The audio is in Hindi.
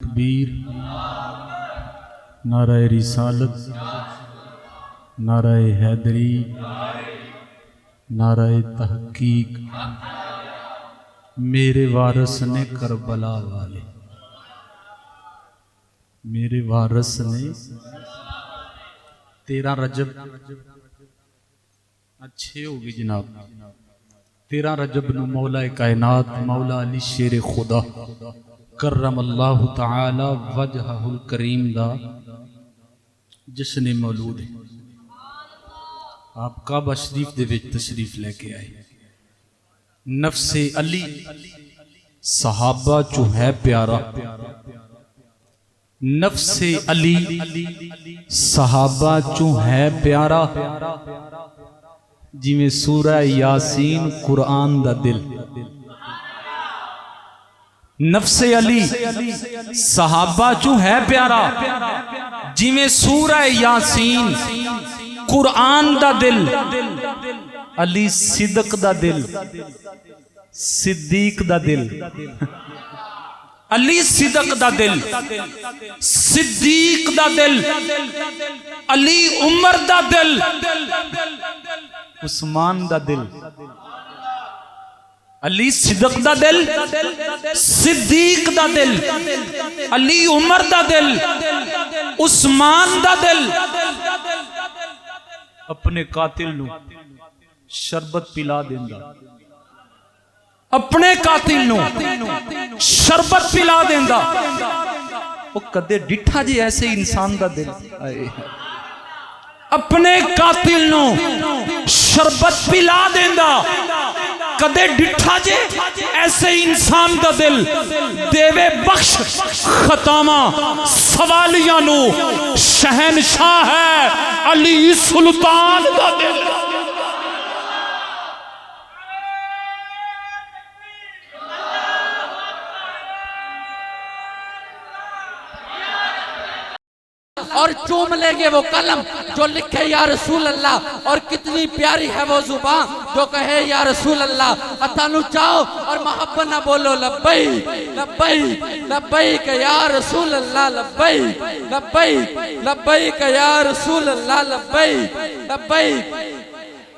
तकबीर, नाराए रिसालत, नाराए हैदरी, नाराए तहकीक। मेरे वारस ने करबला वाले, मेरे वारस ने 13 रजब अच्छे होगी जनाब। 13 रजब नु मौला कायनात मौला अली शेर खुदा करम अल्लाह तआला वजहुल करीम दा जश्न मौलूद है। आप काबा शरीफ दे विच तशरीफ लेके आए। नफ्से अली सहाबा चो है प्यारा, नफ्से अली सहाबा चो है प्यारा, जिमें सूरह यासीन कुरान दा दिल। नफ्से अली सहाबा चू है प्यारा, जिमें सूरह यासीन कुरान दा दिल। अली सिदक दा दिल, सिद्दीक दा दिल। अली सिदक दा दिल, सिद्दीक दा दिल, अली उमर दा दिल, उस्मान दा दिल। अली सिदक दा दिल, सिद्दीक दा दिल, अली उमर दा दिल, उस्मान दा दिल। अपने कातिल नू शरबत पिला देंदा, अपने कातिल नू शरबत पिला देंदा। वो कदे डिठा जी ऐसे इंसान दा दिल। अपने कातिल नू शरबत पिला देंदा, कदे डिठा जे ऐसे इंसान दा दिल। देवे बख्श खतामा सवालिया नू शहनशाह है अली सुल्तान दा दिल। और चूम लेंगे वो कलम जो लिखे या रसूल अल्लाह। और कितनी प्यारी है वो जुबान जो कहे या रसूल अल्लाह। अतानु चाहो और मोहब्बत ना बोलो लब्बई लब्बई लब्बई का या रसूल अल्लाह, लब्बई लब्बई लब्बई का या रसूल अल्लाह, लब्बई लब्बई